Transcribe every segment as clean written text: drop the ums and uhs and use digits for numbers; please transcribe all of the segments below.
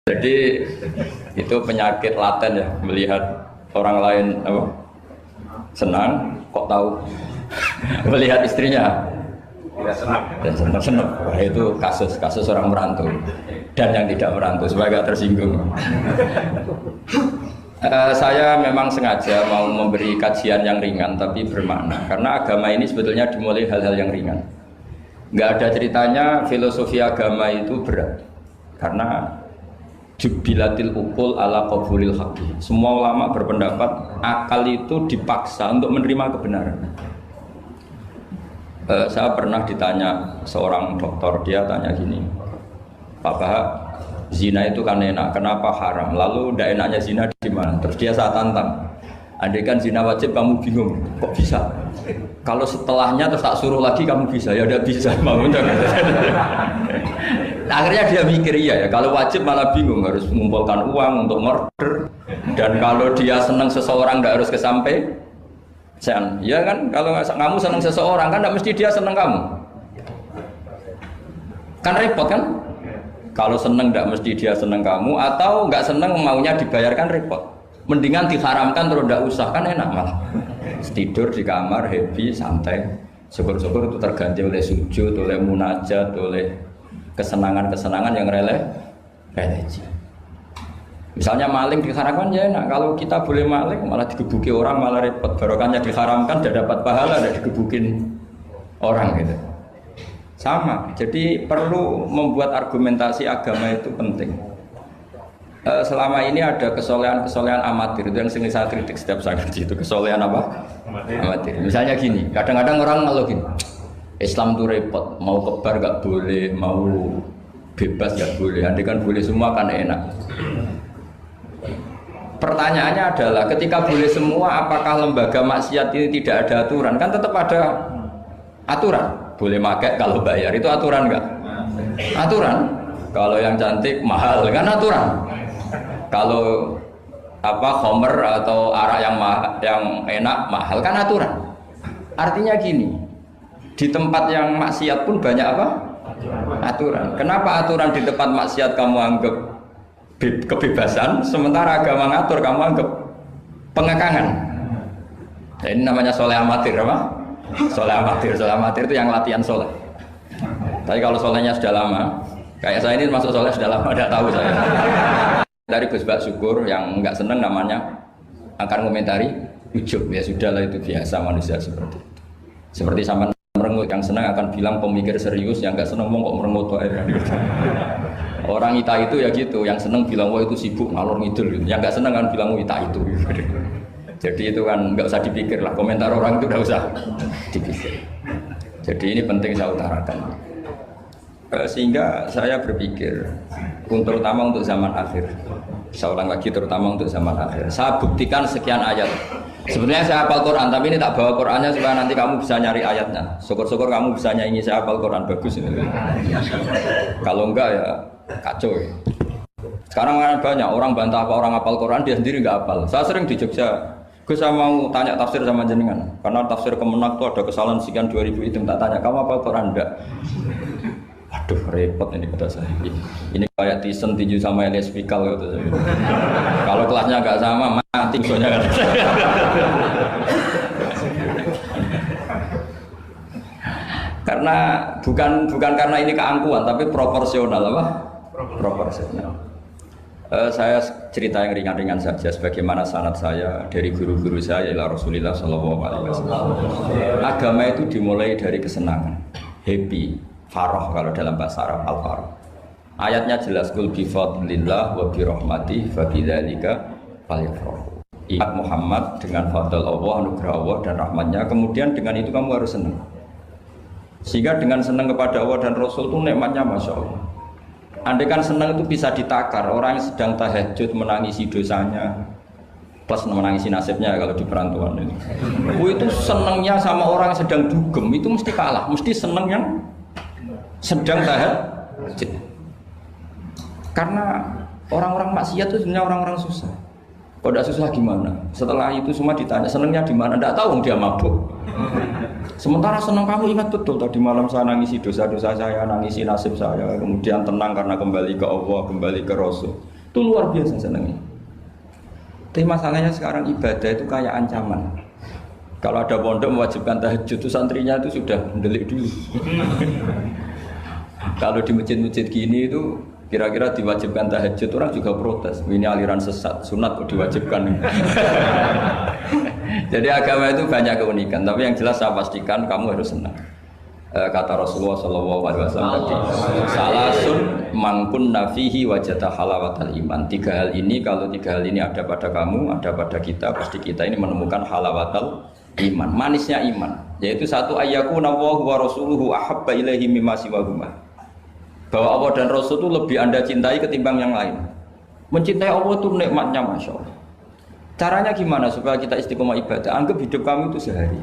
Jadi itu penyakit laten ya, melihat orang lain apa, senang, kok tahu melihat istrinya dan senang. Wah, itu kasus orang merantau dan yang tidak merantau supaya gak tersinggung. Saya memang sengaja mau memberi kajian yang ringan tapi bermakna, karena agama ini sebetulnya dimulai hal-hal yang ringan. Nggak ada ceritanya filosofi agama itu berat, karena jubilatil ukul ala qabulil haqqi. Semua ulama berpendapat akal itu dipaksa untuk menerima kebenaran. Saya pernah ditanya seorang dokter, dia tanya gini, Pak Bahak, zina itu kan enak, kenapa haram? Lalu tidak enaknya zina di mana? Terus dia saya tantang, andai kan zina wajib kamu bingung, kok bisa? Kalau setelahnya terus tak suruh lagi kamu bisa, ya udah bisa, mau akhirnya dia mikir iya ya, kalau wajib malah bingung, harus mengumpulkan uang untuk murder, dan kalau dia senang seseorang tidak harus kesampaian, ya kan? Kalau kamu senang seseorang kan tidak mesti dia senang kamu, kan repot kan? Kalau senang tidak mesti dia senang kamu, atau nggak senang maunya dibayarkan repot. Mendingan diharamkan terus tidak usah, kan enak malah. Tidur di kamar happy santai, syukur-syukur itu terganti oleh sujud, oleh munajat, oleh kesenangan-kesenangan yang religi. Misalnya maling diharamkan ya enak, kalau kita boleh maling malah digebuki orang malah repot. Barokahnya diharamkan tidak dapat pahala, tidak digebukin orang gitu. Sama, jadi perlu membuat argumentasi agama itu penting. Selama ini ada kesolehan amatir, itu yang sering saya kritik setiap saya ngaji, itu kesolehan apa? Amatir. Misalnya gini, kadang-kadang orang ngeluh gini, Islam itu repot, mau kebar gak boleh, mau bebas gak boleh, andai kan boleh semua kan enak. Pertanyaannya adalah, ketika boleh semua, apakah lembaga maksiat ini tidak ada aturan? Kan tetap ada aturan. Boleh pakai kalau bayar, itu aturan enggak? Aturan. Kalau yang cantik mahal kan aturan. Kalau apa khomer atau arak yang enak mahal kan aturan. Artinya gini, di tempat yang maksiat pun banyak apa? Aturan. Kenapa aturan di tempat maksiat kamu anggap kebebasan, sementara agama ngatur kamu anggap pengekangan? Nah, ini namanya soleh amatir apa? Soleh amatir itu yang latihan soleh. Tapi kalau solehnya sudah lama, kayak saya ini masuk soleh sudah lama, tidak tahu saya. Dari Gus Bak Syukur yang nggak seneng namanya akan komentari ujub, ya sudahlah itu biasa manusia seperti itu. Seperti sama merengut, yang senang akan bilang pemikir serius, yang nggak seneng mau kok merengut orang ita itu ya gitu, yang seneng bilang wah itu sibuk ngalor ngidul gitu. Yang nggak seneng kan bilang wah ita itu. Jadi itu kan nggak usah dipikir lah, komentar orang itu nggak usah dipikir. Jadi ini penting saya utarakan. Sehingga saya berpikir, terutama untuk zaman akhir, saya ulang lagi terutama untuk zaman akhir, saya buktikan sekian ayat. Sebenarnya saya hafal Quran, tapi ini tak bawa Qurannya supaya nanti kamu bisa nyari ayatnya. Syukur-syukur kamu bisa nyanyi saya hafal Quran, bagus ini. Kalau enggak ya kacau ya. Sekarang kan banyak orang bantah apa orang hafal Quran, dia sendiri enggak hafal. Saya sering di Jogja, Gus saya mau tanya tafsir sama jenengan, karena tafsir Kemenak itu ada kesalahan sekian 2000 itu, tak tanya kamu hafal Quran enggak? Aduh repot ini kata saya. Ini kayak Tyson tinju sama Elias Pikal gitu. Kalau kelasnya nggak sama mati soalnya kan. Karena bukan karena ini keangkuhan, tapi proporsional apa? Proporsional. Saya cerita yang ringan-ringan saja, sebagaimana sanad saya dari guru-guru saya ila Rasulullah Shallallahu Alaihi Wasallam. Agama itu dimulai dari kesenangan, happy. Faroh kalau dalam bahasa Arab al-faroh. Ayatnya jelas kul bi fadlillah wa bi rahmatih fa bidzalika falyafrahu. Ingat Muhammad dengan fadl Allah, anugerah Allah dan rahmatnya, kemudian dengan itu kamu harus senang. Sehingga dengan senang kepada Allah dan Rasul itu nikmatnya Masya Allah. Andai kan senang itu bisa ditakar, orang yang sedang tahajud menangisi dosanya plus menangisi nasibnya kalau di perantauan itu. Itu senangnya sama orang yang sedang dugem itu mesti kalah, mesti senang yang sedang tahajud. Karena orang-orang maksiat itu sebenarnya orang-orang susah. Kalau tidak susah gimana? Setelah itu semua ditanya senangnya di mana? Tidak tahu dia mabuk. Sementara senang kamu ingat betul tadi malam saya nangisi dosa-dosa saya, nangisi nasib saya, kemudian tenang karena kembali ke Allah, kembali ke Rasul. Itu luar biasa senangnya. Tapi masalahnya sekarang ibadah itu kayak ancaman. Kalau ada pondok mewajibkan tahajud itu santrinya itu sudah mendelik dulu. Kalau di masjid-masjid gini itu kira-kira diwajibkan tahajud orang juga protes. Ini aliran sesat, sunat kok diwajibkan. Jadi agama itu banyak keunikan. Tapi yang jelas saya pastikan kamu harus senang. Kata Rasulullah SAW tadi, salasun mangkun nafihi wajata halawatal iman. 3 hal ini, kalau 3 hal ini ada pada kamu, ada pada kita, pasti kita ini menemukan halawatal iman, manisnya iman. Yaitu satu, ayyakuna Allahu wa rasuluhu ahabba ilaihi mimma siwahuma. Bahwa Allah dan Rasul itu lebih Anda cintai ketimbang yang lain. Mencintai Allah itu nikmatnya Masya Allah. Caranya gimana supaya kita istiqomah ibadah? Anggap hidup kamu itu sehari.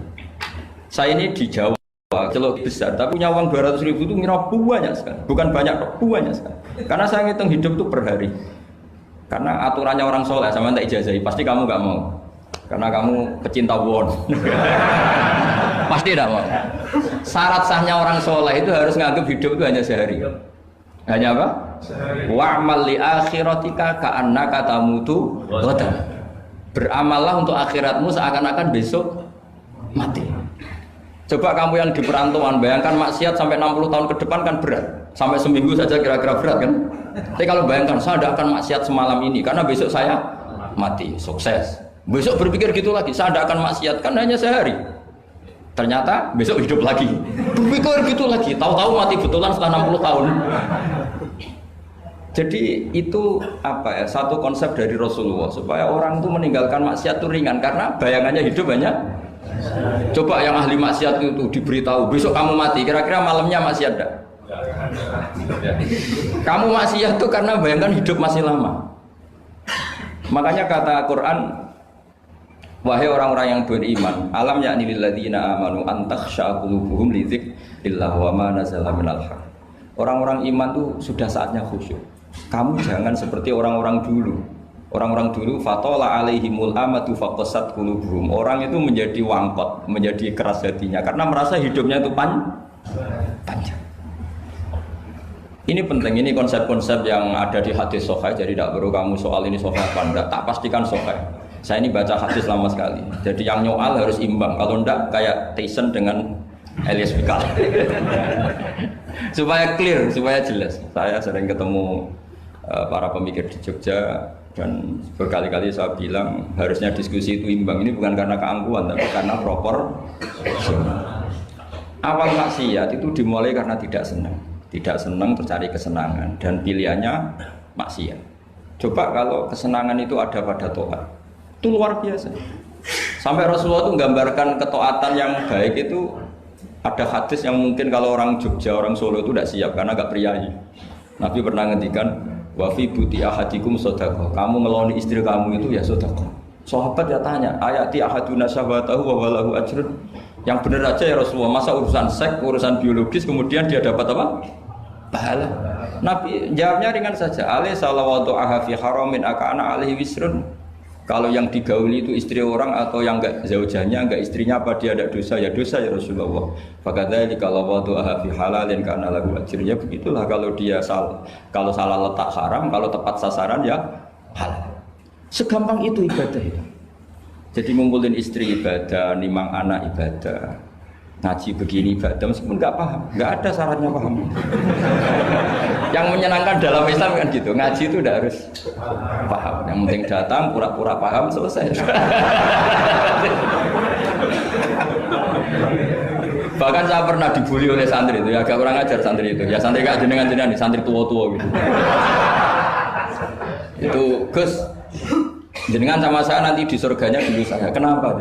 Saya ini di Jawa celok besar, tapi punya uang 200.000 itu mira banyak sekali. Bukan banyak, banyak sekali. Karena saya ngitung hidup itu per hari. Karena aturannya orang soleh, sama tak ijazahi, pasti kamu gak mau. Karena kamu pecinta won. Pasti tidak mau. Syarat sahnya orang soleh itu harus nganggap hidup itu hanya sehari. Hanya apa? Wa'mal li akhiratika ka'annaka tamutu ghadan. Beramallah untuk akhiratmu seakan-akan besok mati. Coba kamu yang di perantauan, bayangkan maksiat sampai 60 tahun ke depan kan berat. Sampai seminggu saja kira-kira berat kan. Tapi kalau bayangkan, saya tidak akan maksiat semalam ini karena besok saya mati, sukses. Besok berpikir gitu lagi, saya tidak akan maksiat kan hanya sehari. Ternyata besok hidup lagi. Berpikir gitu lagi, tahu-tahu mati betulan setelah 60 tahun. Jadi itu apa ya, satu konsep dari Rasulullah supaya orang itu meninggalkan maksiat itu ringan karena bayangannya hidup banyak. Coba yang ahli maksiat itu diberitahu besok kamu mati, kira-kira malamnya maksiat enggak? Kamu maksiat itu karena bayangkan hidup masih lama. Makanya kata Quran, wahai orang-orang yang beriman, alam yakni lil ladzina amanu an takhsha qulubuhum li dzikrillah wa ma nazala minal haq. Orang-orang iman itu sudah saatnya khusyuk. Kamu jangan seperti orang-orang dulu. Orang-orang dulu fatola alaihimul amatu faqasat qulubuhum. Orang itu menjadi wangkot, menjadi keras hatinya karena merasa hidupnya itu panjang. Ini penting, ini konsep-konsep yang ada di hadis sahih. Jadi tidak perlu kamu soal ini sahih apa enggak, tak pastikan sahih. Saya ini baca hadis lama sekali. Jadi yang nyoal harus imbang. Kalau enggak kayak Tyson dengan Elias Pikal. Supaya clear, supaya jelas. Saya sering ketemu para pemikir di Jogja dan berkali-kali saya bilang harusnya diskusi itu imbang. Ini bukan karena keangkuhan tapi karena proper. Awal maksiat itu dimulai karena tidak senang tercari kesenangan dan pilihannya maksiat. Coba kalau kesenangan itu ada pada taat, itu luar biasa. Sampai Rasulullah itu menggambarkan ketaatan yang baik itu ada hadis yang mungkin kalau orang Jogja, orang Solo itu tidak siap karena agak priayi. Nabi pernah ngendikan wa fi buti ahadikum shadaqah. Kamu ngeloni istri kamu itu ya sedekah. Sahabat ya tanya, ayati ahaduna syahwatahu wa walahu ajrun. Yang benar aja ya Rasulullah, masa urusan seks, urusan biologis kemudian dia dapat apa? Pahala. Nabi jawabnya ringan saja. Alaihi salawatu aha fi haramin akana alaihi wisrun. Kalau yang digauli itu istri orang atau yang enggak zaujahnya, enggak istrinya, apa dia ada dosa? Ya dosa ya Rasulullah. Fakadzalika lawatu aha fi halalin kana lahu ajrun. Ya begitulah kalau dia kalau salah letak haram, kalau tepat sasaran ya halal. Segampang itu ibadah itu. Jadi ngumpulin istri ibadah, nimang anak ibadah, ngaji begini ibadah, meskipun nggak paham, nggak ada syaratnya paham. Yang menyenangkan dalam Islam kan gitu, ngaji itu udah harus paham. Yang penting datang, pura-pura paham, selesai. Bahkan saya pernah dibully oleh santri itu, ya agak kurang ajar santri itu. Ya santri gak jenengan-jenengan, santri tua-tua gitu. Itu Gus, jenengan sama saya nanti di surganya dulu saya. Kenapa?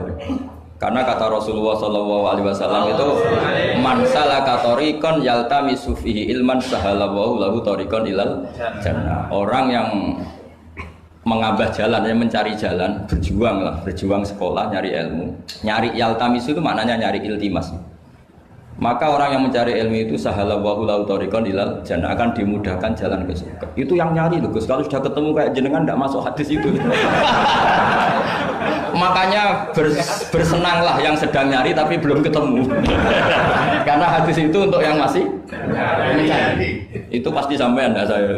Karena kata Rasulullah SAW itu man salaka tariqan yaltamisu fihi ilman sahalallahu lahu tariqan ilal jannah. Orang yang mengambah jalan, yang mencari jalan, berjuang sekolah, nyari ilmu. Nyari yaltamisu itu maknanya nyari iltimas. Maka orang yang mencari ilmu itu sahalallahu lahu tariqan ilal jannah, akan dimudahkan jalan ke surga. Itu yang nyari loh Gus. Kalau sudah ketemu kayak jenengan enggak masuk hadis itu. Makanya bersenanglah yang sedang nyari tapi belum ketemu. Karena hadis itu untuk yang masih mencari. Itu pasti sampai Anda saya.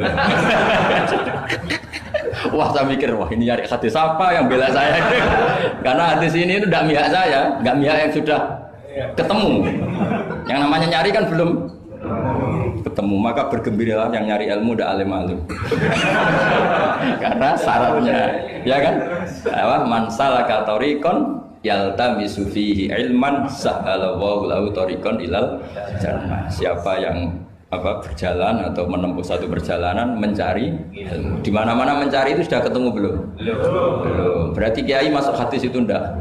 Wah saya mikir, wah ini nyari hadis apa yang bela saya? Karena hadis ini itu tidak mihak saya, nggak mihak yang sudah ketemu. Yang namanya nyari kan belum ketemu, maka bergembiralah yang nyari ilmu udah alim-alim. Karena syaratnya, ya kan? Man salaka tariqan yaltamisu fihi ilman sahhalallahu lahu tariqan ilal jannah. Siapa yang berjalan atau menempuh satu perjalanan mencari ilmu. Di mana-mana mencari itu sudah ketemu belum? Belum. Berarti kiai masuk hadis itu enggak?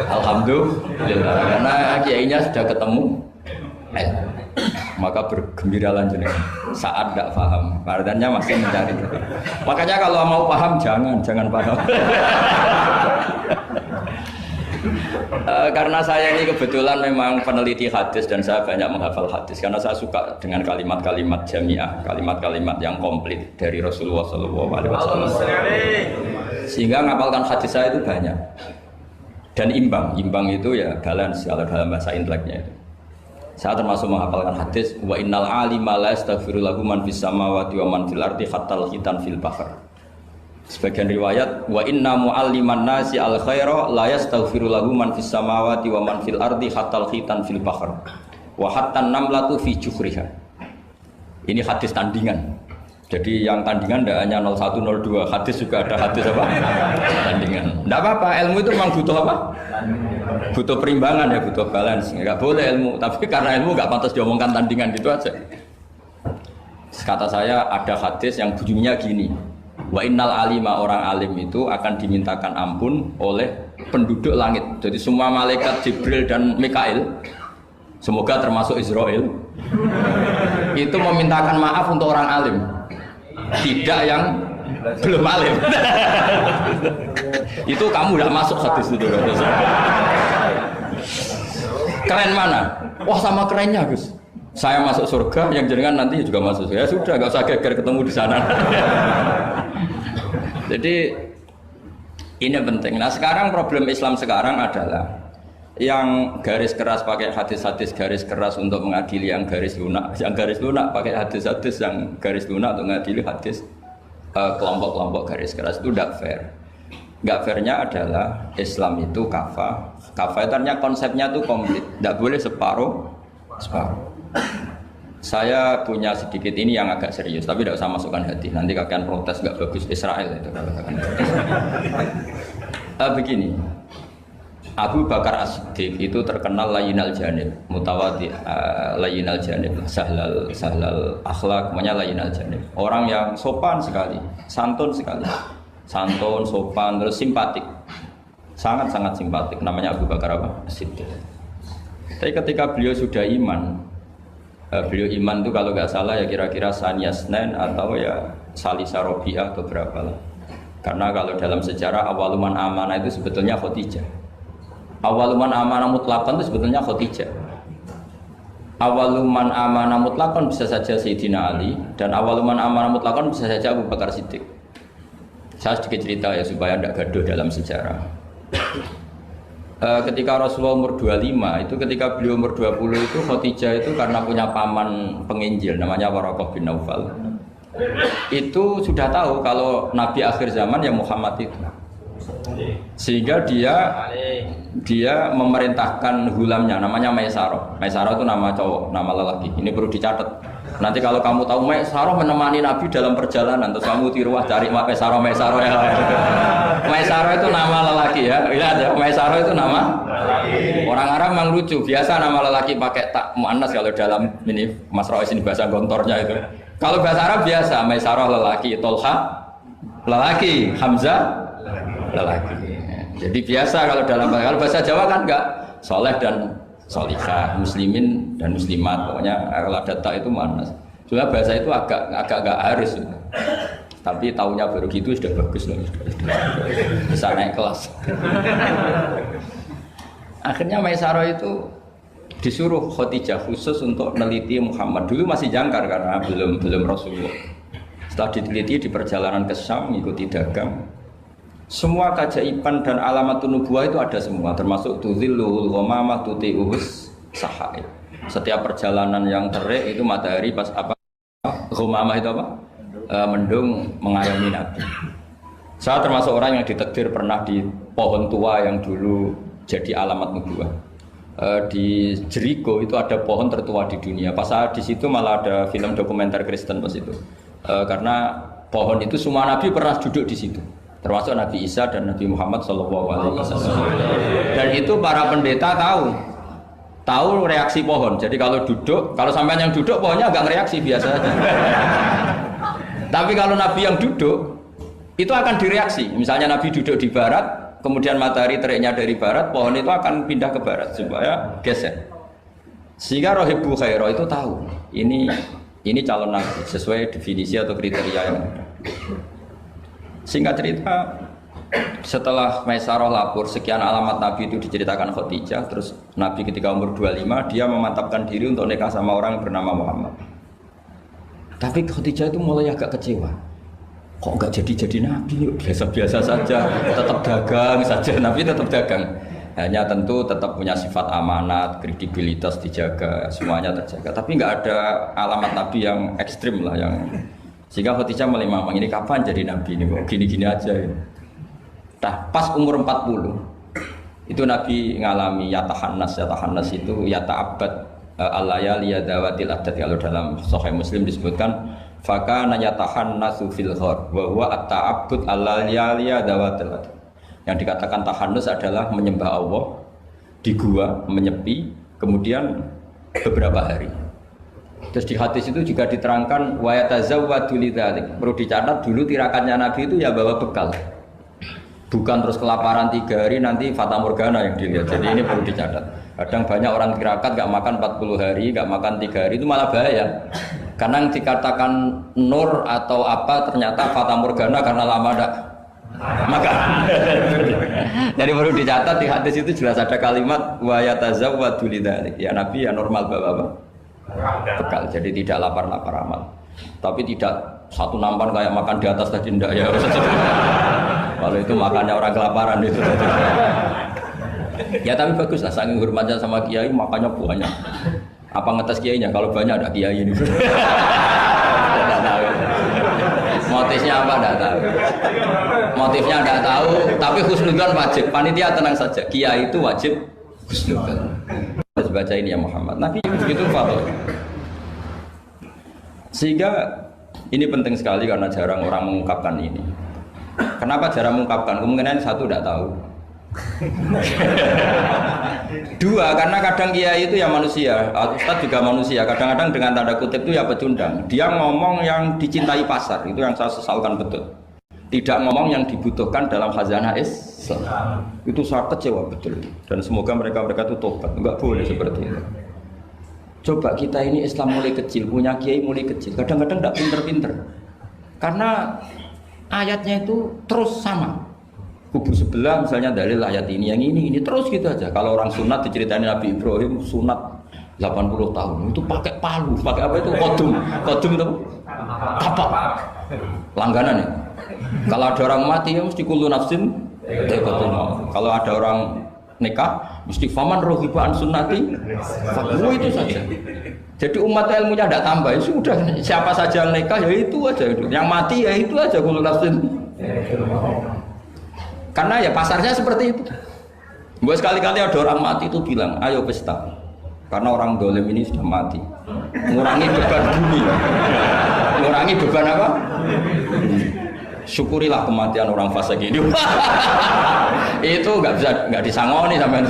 Alhamdulillah. Karena kiainya sudah ketemu ilmu. Maka bergembiralah jenengan saat tidak paham. Artinya masih mencari. Makanya kalau mau paham jangan paham. Karena saya ini kebetulan memang peneliti hadis dan saya banyak menghafal hadis karena saya suka dengan kalimat-kalimat jamiah, kalimat-kalimat yang komplit dari Rasulullah SAW. Sehingga ngapalkan hadis saya itu banyak dan imbang itu ya balance kalau dalam bahasa inteleknya itu. Saya termasuk menghafalkan hadis wa innal alima la yastaghfiru lahu man fis samawati wa man fil ardi hatta al-khitan fil bahr. Sebagian riwayat wa inna mu'alliman nasi al khaira la yastaghfiru lahu man fis samawati wa man fil ardi hatta al khitan fil bahr wa hatta namlatu fi juhriha. Ini hadis tandingan. Jadi yang tandingan tidak hanya 01 02, hadis juga ada hadis apa? Tandingan. Tidak apa-apa, ilmu itu memang butuh apa? Butuh perimbangan ya, butuh balance. Enggak boleh ilmu, tapi karena ilmu enggak pantas diomongkan tandingan gitu aja. Kata saya ada hadis yang bunyinya gini. Wa innal alima, orang alim itu akan dimintakan ampun oleh penduduk langit. Jadi semua malaikat Jibril dan Mikail, semoga termasuk Israel, itu memintakan maaf untuk orang alim, tidak yang belum alim. Itu kamu udah masuk hadis itu. Keren mana? Wah sama kerennya Gus. Saya masuk surga, yang jenengan nanti juga masuk surga. Ya sudah, nggak usah geger ketemu di sana. Jadi ini penting. Nah sekarang problem Islam sekarang adalah yang garis keras pakai hadis-hadis garis keras untuk mengadili yang garis lunak pakai hadis-hadis yang garis lunak untuk mengadili hadis kelompok-kelompok garis keras itu tidak fair. Nggak fairnya adalah Islam itu kafah itu artinya konsepnya itu komplit, tidak boleh separuh. Saya punya sedikit ini yang agak serius, tapi tidak usah masukkan hati. Nanti kalian protes nggak bagus Israel itu kalau kalian. Begini, Abu Bakar As-Siddiq itu terkenal layinal janib, mutawadi, layinal janib, sahlal akhlak, namanya layinal janib. Orang yang sopan sekali, santun sekali, santun, sopan, terus simpatik, sangat-sangat simpatik. Namanya Abu Bakar As-Siddiq. Tapi ketika beliau sudah iman, beliau iman itu kalau nggak salah ya kira-kira Saniyasnen atau ya Salisa Robiah atau berapa lah. Karena kalau dalam sejarah awaluman amanah itu sebetulnya Khadijah. Awaluman amanah mutlaqan itu sebetulnya Khadijah. Awaluman amanah mutlaqan bisa saja Sayyidina Ali dan awaluman amanah mutlaqan bisa saja Abu Bakar Siddiq. Saya sedikit cerita ya supaya tidak gaduh dalam sejarah. Ketika Rasulullah umur 25 itu ketika beliau umur 20 itu Khadijah itu karena punya paman penginjil namanya Waraqah bin Naufal itu sudah tahu kalau Nabi akhir zaman ya Muhammad itu, sehingga dia memerintahkan hulamnya namanya Maisarah. Maisarah itu nama cowok, nama lelaki. Ini perlu dicatat. Nanti kalau kamu tahu Maisarah menemani Nabi dalam perjalanan, terus kamu tiruah cari Maisarah ya. Maisarah itu nama lelaki ya. Lihat ya, Maisarah itu nama. Orang Arab memang lucu. Biasa nama lelaki pakai tak muannas kalau dalam ini Mas Rois ini bahasa gontornya itu. Kalau bahasa Arab biasa Maisarah lelaki, Tolha lelaki, Hamzah lelaki. Jadi biasa kalau dalam bahasa Jawa kan enggak soleh dan solihah, muslimin dan muslimat, pokoknya kalau ada tak itu manas. Soalnya bahasa itu agak harus, tapi tahunya baru gitu sudah bagus loh, bisa naik kelas. Akhirnya Maisarah itu disuruh Khadijah khusus untuk meneliti Muhammad. Dulu masih jangkar karena belum Rasulullah. Setelah diteliti di perjalanan ke Syam, mengikuti dagang. Semua keajaiban dan alamat nubuwah itu ada semua, termasuk tuzilluhul ghamamah tuti'uhus sahaib. Setiap perjalanan yang terik itu matahari pas apa? Ghamamah itu apa? mendung mengayomi Nabi. Saya termasuk orang yang ditakdir pernah di pohon tua yang dulu jadi alamat nubuwah. Di Jericho itu ada pohon tertua di dunia. Pas saat di situ malah ada film dokumenter Kristen pas itu. Karena pohon itu semua nabi pernah duduk di situ, termasuk Nabi Isa dan Nabi Muhammad SAW. Dan itu para pendeta tahu reaksi pohon. Jadi kalau sampai yang duduk pohonnya agak reaksi biasa saja. Tapi kalau nabi yang duduk itu akan direaksi. Misalnya nabi duduk di barat, kemudian matahari teriknya dari barat, pohon itu akan pindah ke barat supaya geser. Sehingga rohibu khairah itu tahu ini calon nabi sesuai definisi atau kriteria yang ada. Singkat cerita, setelah Maisarah lapor sekian alamat nabi itu diceritakan Khadijah, terus nabi ketika umur 25 dia memantapkan diri untuk nikah sama orang bernama Muhammad. Tapi Khadijah itu mulai agak kecewa. Kok nggak jadi nabi, biasa-biasa saja, tetap dagang saja, nabi tetap dagang. Hanya tentu tetap punya sifat amanat, kredibilitas dijaga, semuanya terjaga. Tapi nggak ada alamat nabi yang ekstrim lah, yang sehingga Khadijah mulai mamang ini kapan jadi nabi ini kok gini-gini aja. Nah pas umur 40 itu nabi ngalami yatahannas itu yata'abbad al-layali yadawatil adat. Kalau dalam Sahih Muslim disebutkan fakana yatahannasu fil ghar wa huwa at-ta'abbud al-layaliya dawatil. Yang dikatakan tahannus adalah menyembah Allah di gua, menyepi, kemudian beberapa hari. Terus di hadis itu juga diterangkan wa yatazawwadu lidzalik. Perlu dicatat dulu tirakannya Nabi itu ya bawa bekal. Bukan terus kelaparan 3 hari nanti fata morgana yang dilihat. Jadi ini perlu dicatat. Kadang banyak orang tirakat enggak makan 40 hari, enggak makan 3 hari itu malah bahaya. Karena yang dikatakan nur atau apa ternyata fata morgana karena lama enggak makan. Jadi perlu dicatat di hadis itu jelas ada kalimat wa yatazawwadu lidzalik. Ya Nabi ya normal bawa apa? Bekal. Jadi tidak lapar-lapar amat. Tapi tidak satu nampan kayak makan di atas tadi enggak ya. Kalau itu makannya orang kelaparan itu. Ya tapi bagus lah, saking hormatnya sama kiai makannya banyak. Apa ngetes kiainya? Kalau banyak ada kiai ini. Tidak tahu. Motifnya apa? Tidak tahu. Motifnya tidak tahu. Tapi husnudzon wajib. Panitia tenang saja. Kiai itu wajib husnudzon. Harus baca ini ya Muhammad. Nabi begitu fatwa. Sehingga ini penting sekali karena jarang orang mengungkapkan ini. Kenapa jarang mengungkapkan? Kemungkinan satu tidak tahu. Dua, karena kadang kiai itu ya manusia, Ustadz juga manusia. Kadang-kadang dengan tanda kutip itu ya pecundang. Dia ngomong yang dicintai pasar, itu yang saya sesalkan betul. Tidak ngomong yang dibutuhkan dalam khazanah Islam. Itu saya kecewa betul. Dan semoga mereka itu tobat. Enggak boleh seperti itu. Coba kita ini Islam mulai kecil, punya kiai mulai kecil. Kadang-kadang tidak pinter-pinter. Karena ayatnya itu terus sama. Kubu sebelah misalnya dalil ayat ini, yang ini terus gitu aja. Kalau orang sunat diceritain Nabi Ibrahim sunat 80 tahun itu pakai palu, pakai apa itu kodum itu kapak langganan ya. Kalau ada orang mati ya mesti kullu nafsin dha'iqatul maut. Kalau ada orang nikah mesti faman rohibaan sunnati fakmu itu saja. Jadi umat ilmunya tidak tambah, ya sudah siapa saja yang nikah ya itu aja, yang mati ya itu aja kullu nafsin. Karena ya pasarnya seperti itu. Buat sekali-kali ada orang mati itu bilang, ayo pesta. Karena orang dolim ini sudah mati. Mengurangi beban bumi. Mengurangi beban apa? Syukurilah kematian orang fasik ini. Itu nggak disangoni sampai.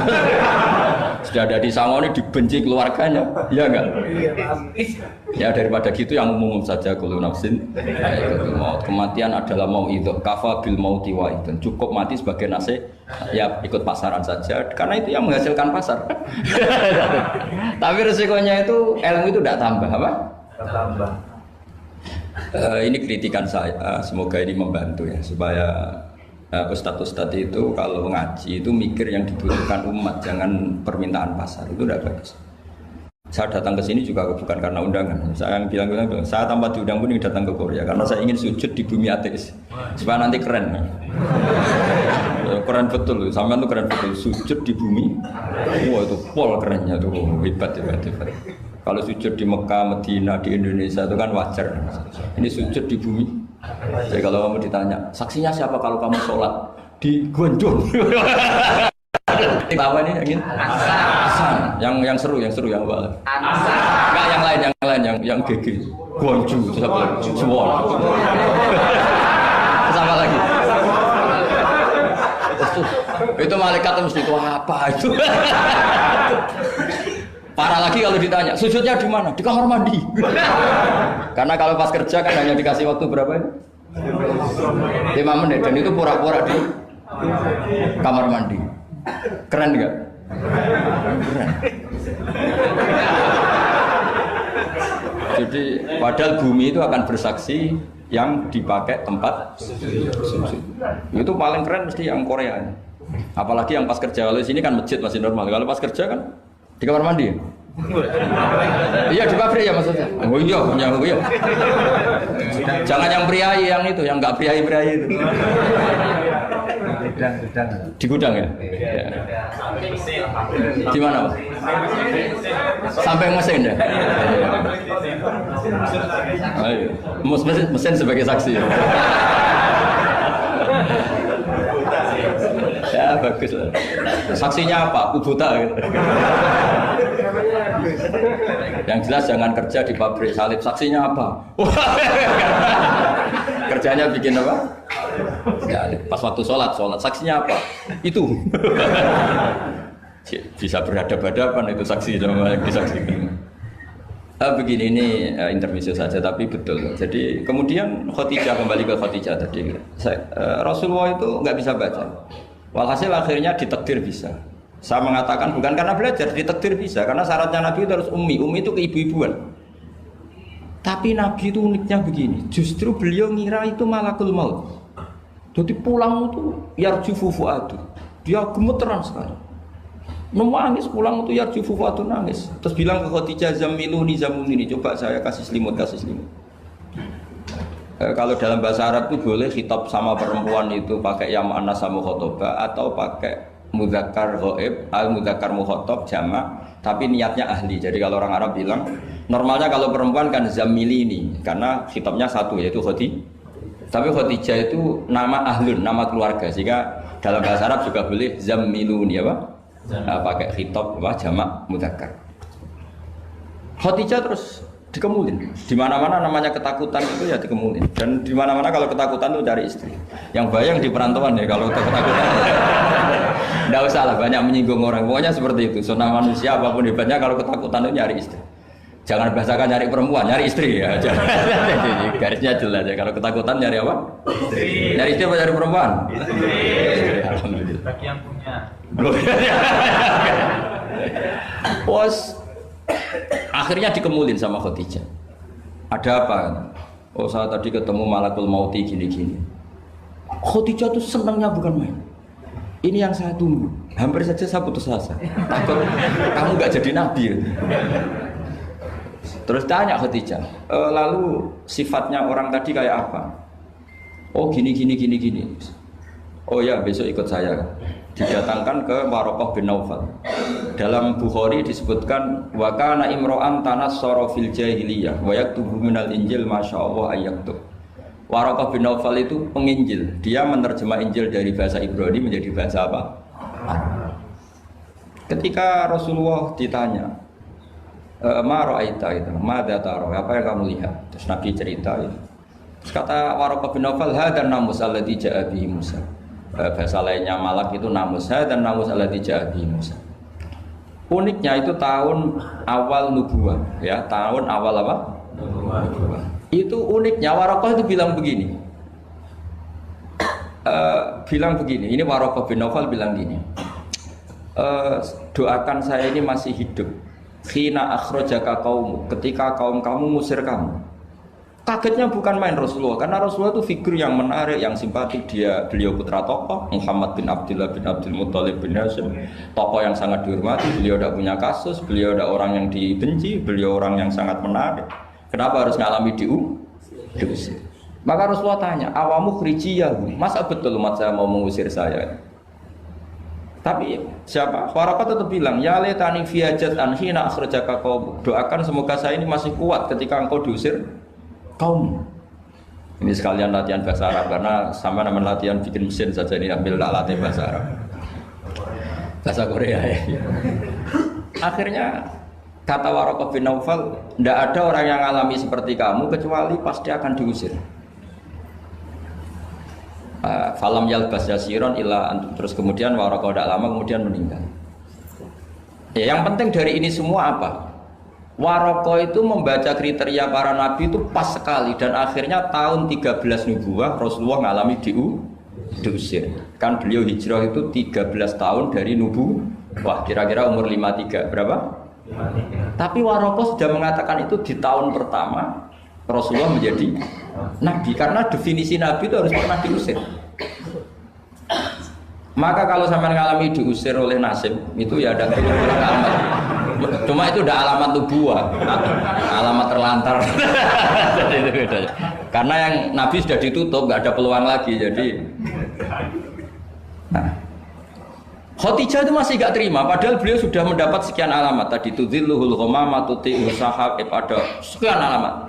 Sudah ada disangoni dibenci keluarganya, ya enggak? Ya daripada gitu yang umum saja kullu nafsin maut. Kematian adalah mau'idhah, kafa bil mauti wa'idun. Cukup mati sebagai nasihat, ya ikut pasaran saja karena itu yang menghasilkan pasar. Tapi resikonya itu ilmu itu tidak tambah apa? Tambah. Ini kritikan saya, semoga ini membantu ya supaya ustadz-ustadz itu kalau ngaji itu mikir yang dibutuhkan umat, jangan permintaan pasar, itu tidak bagus. Saya datang ke sini juga bukan karena undangan. Saya yang bilang saya tanpa diundang pun datang ke Korea karena saya ingin sujud di bumi ateis supaya nanti keren. Keren betul, sampean tuh keren betul, sujud di bumi. Wah itu pol kerennya tuh, hebat. Kalau sujud di Mekah, Medina, di Indonesia itu kan wajar. Ini sujud di bumi. Jadi kalau kamu ditanya, saksinya siapa kalau kamu sholat di Gonjong? Tahu ini ingin? Hasan. Yang seru yang awal. Enggak yang lain yang GG. Gonju itu apa? Suwon. Sama lagi. Itu malaikat mesti itu apa itu? Parah lagi kalau ditanya, sujudnya di mana? Di kamar mandi. Karena kalau pas kerja kan hanya dikasih waktu berapa ini? 5 menit dan itu pura-pura di kamar mandi. Keren enggak? Keren. Jadi padahal bumi itu akan bersaksi yang dipakai tempat sujud. Itu paling keren mesti yang Korea. Apalagi yang pas kerja. Kalau di sini kan masjid masih normal. Kalau pas kerja kan di kamar mandi. Iya di pabrik ya maksudnya. Oh iya. Jangan yang priai yang itu, yang enggak priai itu. Di gudang ya? Ya. Di mana, Pak? Sampai mesin ya? Ayo. Mesin sebagai saksi. Ya bagus lah. Saksinya apa? Kubuta gitu. Yang jelas jangan kerja di pabrik salib. Saksinya apa? Kerjanya bikin apa? Ya, pas waktu sholat. Saksinya apa? Itu. Bisa berhadapan-hadapan itu saksi sama yang disaksikan. Begini ini intermezzo saja tapi betul. Jadi kemudian Khadijah kembali ke Khadijah tadi. Rasulullah itu nggak bisa baca. Walhasil akhirnya ditakdir bisa. Saya mengatakan bukan karena belajar, ditakdir bisa. Karena syaratnya Nabi itu harus ummi. Ummi itu keibu-ibuan. Tapi Nabi itu uniknya begini. Justru beliau ngira itu malakul maut. Jadi pulang itu yarjufu fuadu. Dia gemeteran sekali. Nangis pulang itu yarjufu fuadu nangis. Terus bilang ke Khadijah zamiluni. Coba saya kasih selimut. Kalau dalam bahasa Arab itu boleh khitab sama perempuan itu pakai ya mu'annas sama khotoba atau pakai mudzakkar ghaib, al-mudzakkar mukhatab jamak, tapi niatnya ahli. Jadi kalau orang Arab bilang, normalnya kalau perempuan kan zamilini karena khitabnya satu yaitu Khadijah. Tapi Khadijah itu nama ahlun, nama keluarga. Sehingga dalam bahasa Arab juga boleh zamiluni apa? Pakai khitab apa jamak mudzakkar. Khadijah terus dikemulin. Di mana-mana namanya ketakutan itu ya dikemulin. Dan di mana-mana kalau ketakutan itu cari istri. Yang bayang di perantauan ya kalau ketakutan. Enggak usah lah banyak menyinggung orang. Pokoknya seperti itu. Sunnah manusia apapun hebatnya kalau ketakutan itu nyari istri. Jangan bahasakan nyari perempuan, nyari istri ya. Garisnya jelas ya. Kalau ketakutan nyari apa? Istri. Nyari istri apa nyari perempuan? Istri. Alhamdulillah. Bagi yang punya. Bos. Akhirnya dikemulin sama Khadijah. Ada apa? Oh saya tadi ketemu malakul mauti gini-gini. Khadijah tuh senangnya bukan main. Ini yang saya tunggu. Hampir saja saya putus asa. Takut kamu nggak jadi nabi. Terus tanya Khadijah, lalu sifatnya orang tadi kayak apa? Oh gini. Oh ya besok ikut saya. Didatangkan ke Waraqah bin Naufal. Dalam Bukhari disebutkan wa kana imro'an tanassara fil jahiliyah wa yaktubu minal injil masyaallah ayaktub. Waraqah bin Naufal itu penginjil. Dia menerjemah Injil dari bahasa Ibrani menjadi bahasa apa? Ketika Rasulullah ditanya, ma ra'aita itu, madza tara? Apa yang kamu lihat? Terus Nabi cerita itu. Terus kata Waraqah bin Naufal, hadan namus alladzi ja'a bihi Musa. Bahasa lainnya malak itu namus dan namus alladzi ja'a bihi Musa. Uniknya itu tahun awal nubuwah ya, tahun awal apa? Nubuwah. Itu uniknya Waraqah itu bilang begini. Ini Waraqah bin Naufal bilang gini. Doakan saya ini masih hidup. Khina akhrajaka qaum, ketika kaum kamu ngusir kamu. Kagetnya bukan main Rasulullah, karena Rasulullah itu figur yang menarik, yang simpatik. Beliau putra tokoh, Muhammad bin Abdullah bin Abdul Muttalib bin Hashim, tokoh yang sangat dihormati. Beliau tidak punya kasus, beliau tidak orang yang dibenci, beliau orang yang sangat menarik. Kenapa harus ngalami diusir? Maka Rasulullah tanya, awamu khrijiyahu, masa betul umat saya mau mengusir saya? Tapi siapa? Waraqah tetap bilang, ya letani fiyajat anhina akhrajaka qaum. Doakan semoga saya ini masih kuat ketika engkau diusir kaum. Ini sekalian latihan bahasa Arab karena sama nama latihan bikin mesin saja ini ambil tak latih bahasa Arab. Bahasa Korea ya. Akhirnya kata Waraqah bin Naufal, tidak ada orang yang alami seperti kamu kecuali pasti akan diusir. Falam yalbas yasiron illa antum. Terus kemudian Waraqah tidak lama kemudian meninggal. Ya, yang penting dari ini semua apa? Waraqah itu membaca kriteria para nabi itu pas sekali dan akhirnya tahun 13 nubuwah Rasulullah ngalami diusir. Kan beliau hijrah itu 13 tahun dari nubuwah, kira-kira umur 53 berapa? 53. Tapi Waraqah sudah mengatakan itu di tahun pertama Rasulullah menjadi nabi, karena definisi nabi itu harus pernah diusir. Maka kalau sampai mengalami diusir oleh nasib itu ya ada alamat. Cuma itu udah alamat nubuwah, alamat terlantar. Jadi itu bedanya. Karena yang nabi sudah ditutup, nggak ada peluang lagi. Jadi, nah, Khadijah itu masih gak terima, padahal beliau sudah mendapat sekian alamat tadi. Tudzilluhul ghamama tuti'u sahab, ada sekian alamat.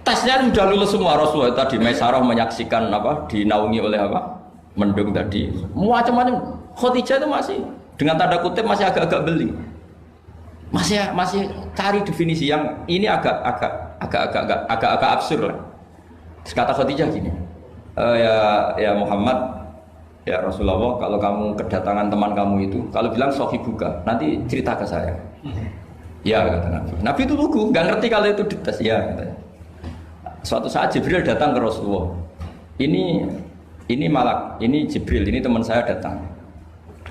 Tesnya sudah lulus semua. Rasulullah tadi Maisarah menyaksikan apa, dinaungi oleh apa, mendung tadi, macam-macam. Khadijah itu masih dengan tanda kutip masih agak-agak beli, masih cari definisi yang ini agak absurd lah. Terus kata Khadijah gini, ya Muhammad, ya Rasulullah, kalau kamu kedatangan teman kamu itu, kalau bilang sohibuka, nanti cerita ke saya. Ya kata Nabi. Nabi itu lugu, nggak ngerti kalau itu dites. Ya katanya. Suatu saat Jibril datang ke Rasulullah. Ini malak, ini Jibril, ini teman saya datang.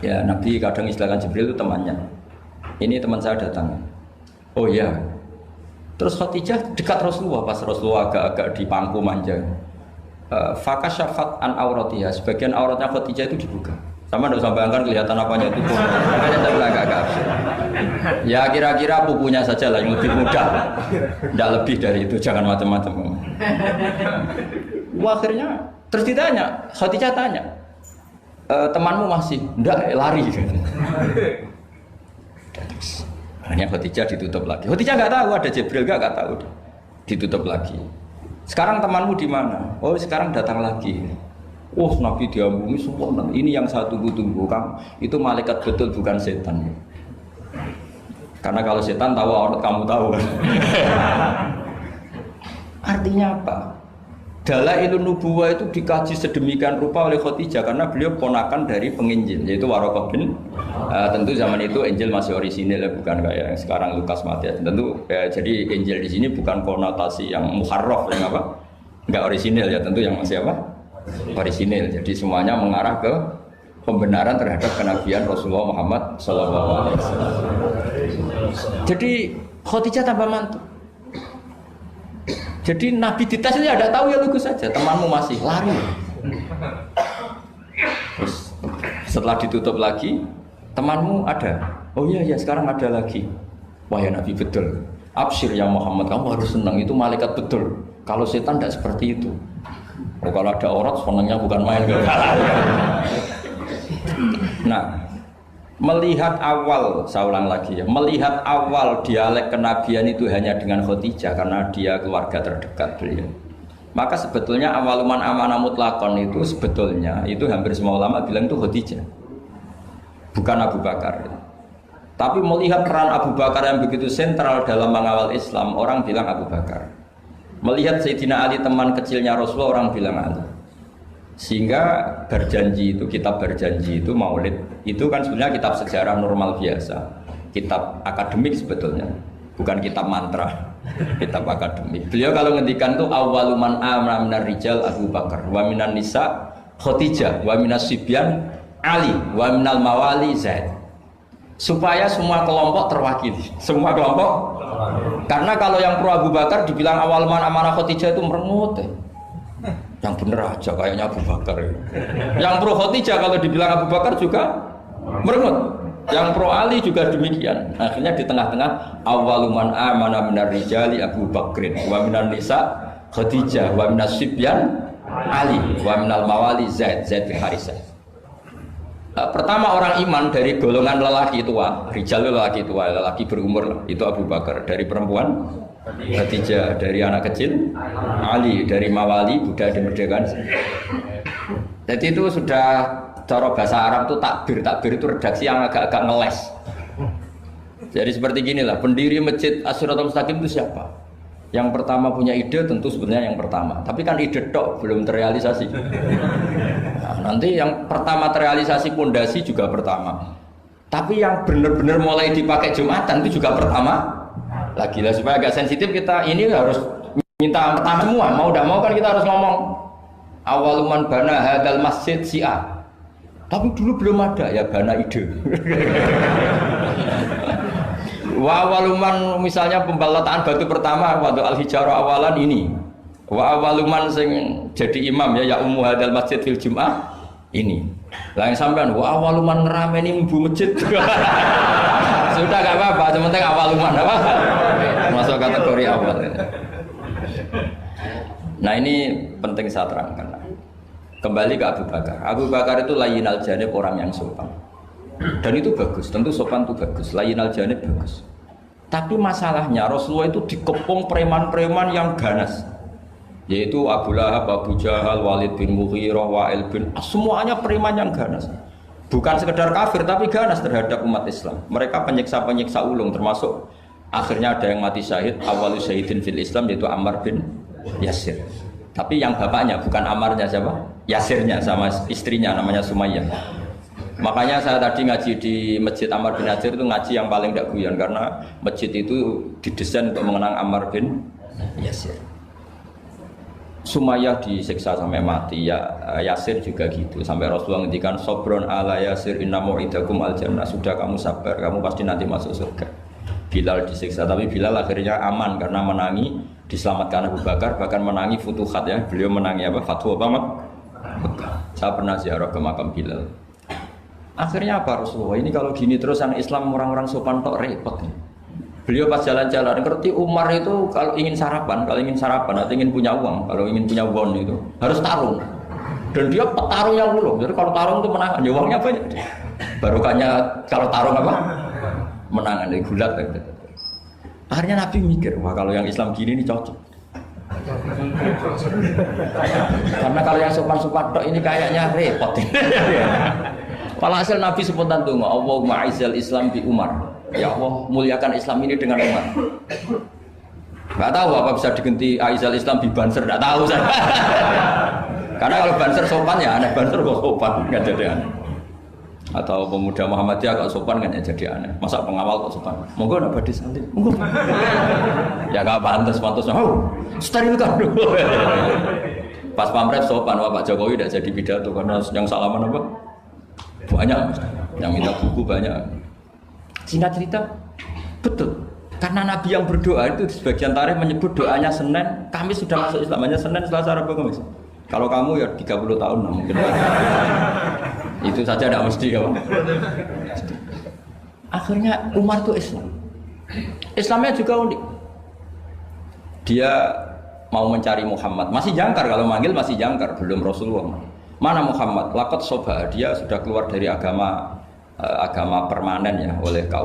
Ya Nabi kadang istilahkan Jibril itu temannya. Ini teman saya datang. Oh ya. Terus Khadijah dekat Rasulullah, pas Rasulullah agak-agak dipangku manja. Fakasyafat an auratiha, sebagian auratnya Khadijah itu dibuka. Sama enggak usah bayangkan kelihatan apanya itu. Makanya saya bilang agak absurd. Ya kira-kira pupunya saja lah yang lebih mudah. Tidak lebih dari itu, jangan macam-macam. Akhirnya terus ditanya, Khadijah tanya, temanmu masih? Enggak, lari. Akhirnya Khadijah ditutup lagi. Khadijah nggak tahu ada Jibril, nggak tahu. Ditutup lagi. Sekarang temanmu di mana? Oh sekarang datang lagi. Oh Nabi diambungi sempurna. Ini yang saya tunggu-tunggu, Kang. Itu malaikat betul, bukan setan. Karena kalau setan tahu aurat kamu tahu. Artinya apa? Dalailun nubuwah itu dikaji sedemikian rupa oleh Khadijah karena beliau ponakan dari penginjil, yaitu Waraqah bin. Tentu zaman itu Injil masih orisinil, bukan kayak sekarang Lukas Matius. Tentu jadi Injil di sini bukan konotasi yang muharraf, yang apa? Enggak orisinil ya, tentu yang masih apa? Orisinil. Jadi semuanya mengarah ke pembenaran terhadap kenabian Rasulullah Muhammad SAW. Jadi Khadijah tambah mantap. Jadi Nabi dites itu ada tahu ya lugu saja. Temanmu masih lari. Terus setelah ditutup lagi, temanmu ada. Oh iya ya sekarang ada lagi. Wah ya Nabi betul. Absyir ya Muhammad, kamu harus senang, itu malaikat betul. Kalau setan tidak seperti itu. Oh, kalau ada aurat senangnya bukan main. Nah, melihat awal, saya ulang lagi ya, melihat awal dialek kenabian itu hanya dengan Khadijah karena dia keluarga terdekat beliau. Maka sebetulnya awaluman amanah mutlakon itu sebetulnya itu hampir semua ulama bilang itu Khadijah, bukan Abu Bakar. Tapi melihat peran Abu Bakar yang begitu sentral dalam mengawal Islam, orang bilang Abu Bakar. Melihat Sayyidina Ali teman kecilnya Rasulullah, orang bilang Ali. Sehingga berjanji itu, kitab berjanji itu, maulid itu kan sebenarnya kitab sejarah normal biasa, kitab akademik sebetulnya, bukan kitab mantra, kitab akademik. Beliau kalau ngendikan tuh awaluman amana minar rijal Abu Bakar, wa minan nisa Khadijah, wa minas sibyan Ali, wa minal mawali Zaid. Supaya semua kelompok terwakili, semua kelompok. Karena kalau yang pro Abu Bakar dibilang awal amanah Khadijah itu merengut. Yang bener aja kayaknya Abu Bakar. Yang pro Khadijah kalau dibilang Abu Bakar juga merengut. Yang pro Ali juga demikian. Akhirnya di tengah-tengah awaluman amana minar rijali Abu Bakrin, wa minan nisa Khadijah, wa minas sibyan Ali, wa minal mawali Zaid bin Harisah. Pertama orang iman dari golongan lelaki tua, rijal lelaki tua, lelaki berumur itu Abu Bakar. Dari perempuan Khadijah, dari anak kecil Ali, dari mawali Buddha dimerdekakan. Jadi itu sudah cara bahasa Arab itu takbir itu redaksi yang agak-agak ngeles. Jadi seperti ginilah, pendiri masjid As-Siratal Mustaqim itu siapa? Yang pertama punya ide tentu sebenarnya yang pertama, tapi kan ide tok belum terrealisasi. Nah, nanti yang pertama terrealisasi pondasi juga pertama, tapi yang benar-benar mulai dipakai Jumatan itu juga pertama. Lagi lah supaya agak sensitif kita ini harus minta pertama semua, mau tidak mau kan kita harus ngomong awaluman bana hadal masjid si'a. Tapi dulu belum ada ya bana ide. Wa awaluman misalnya pembalataan batu pertama waktu al-hijarah awalan ini. Wa awaluman sing jadi imam ya ummu hadal masjid fil jum'ah ini. Lah yang sampean wa awaluman ngerameni mbu masjid. Sudah enggak apa-apa, yang penting awaluman apa? Masuk kategori awal. Nah, ini penting saya terangkan. Kembali ke Abu Bakar. Abu Bakar itu layyinal janib, orang yang sopan. Dan itu bagus, tentu sopan itu bagus. Layyinal janib bagus. Tapi masalahnya Rasulullah itu dikepung preman-preman yang ganas. Yaitu Abu Lahab, Abu Jahal, Walid bin Mughirah, Wa'il bin semuanya preman yang ganas. Bukan sekedar kafir tapi ganas terhadap umat Islam. Mereka penyiksa-penyiksa ulung, termasuk akhirnya ada yang mati syahid awal syahidin fil Islam, yaitu Ammar bin Yasir. Tapi yang bapaknya bukan Ammarnya, siapa? Yasirnya sama istrinya namanya Sumayyah. Makanya saya tadi ngaji di Masjid Ammar bin Yasir itu ngaji yang paling tidak guyon, karena masjid itu didesain untuk mengenang Ammar bin Yasir. Sumayyah disiksa sampai mati, ya Yasir juga gitu. Sampai Rasulullah ngendikan sobron ala Yasir inna mu'idakum al jannah. Sudah kamu sabar, kamu pasti nanti masuk surga. Bilal disiksa, tapi Bilal akhirnya aman karena menangi, diselamatkan Abu Bakar, bahkan menangi futuhat ya. Beliau menangi apa? Fatwa apa? Saya pernah ziarah ke makam Bilal. Akhirnya apa Rasulullah? Ini kalau gini terus yang Islam orang-orang sopan tok repot. Beliau pas jalan-jalan ngerti Umar itu kalau ingin sarapan atau ingin punya uang, kalau ingin punya bon itu harus tarung. Dan dia petarung yang dulu. Jadi kalau tarung itu menang, ya uangnya banyak. Barokahnya kalau tarung apa? Menangan dari gulat. Akhirnya Nabi mikir, wah kalau yang Islam gini ini cocok. Karena kalau yang sopan-sopan tok ini kayaknya repot. Walhasil Nabi spontan donga, Allahumma a'izzal Islam bi Umar. Ya Allah, muliakan Islam ini dengan Umar. Enggak tahu apa bisa diganti a'izzal Islam bi Banser, enggak tahu saya. Karena kalau Banser sopan ya aneh, Banser kok sopan enggak jadi aneh. Atau pemuda Muhammadiyah kalau sopan kan ya jadi aneh. Masa pengawal kok sopan? Monggo nak badhe santai. Monggo. Ya enggak pantes-pantesnya. Oh, sterilkan dulu. Pas pamret sopan, wah Pak Jokowi tidak jadi pidato karena yang salaman apa? Banyak, yang minta buku banyak. Singkat cerita, betul. Karena Nabi yang berdoa itu di sebagian tarikh menyebut doanya Senin, Kamis sudah masuk Islam, hanya Senin, Selasa, Rabu, Kamis. Kalau kamu ya 30 tahun nah mungkin. Itu saja tidak mesti ya. Akhirnya Umar itu Islam. Islamnya juga unik. Dia mau mencari Muhammad, masih jangkar kalau manggil masih jangkar, belum Rasulullah. Mana Muhammad? Laqad soba, dia sudah keluar dari agama permanen ya oleh kaum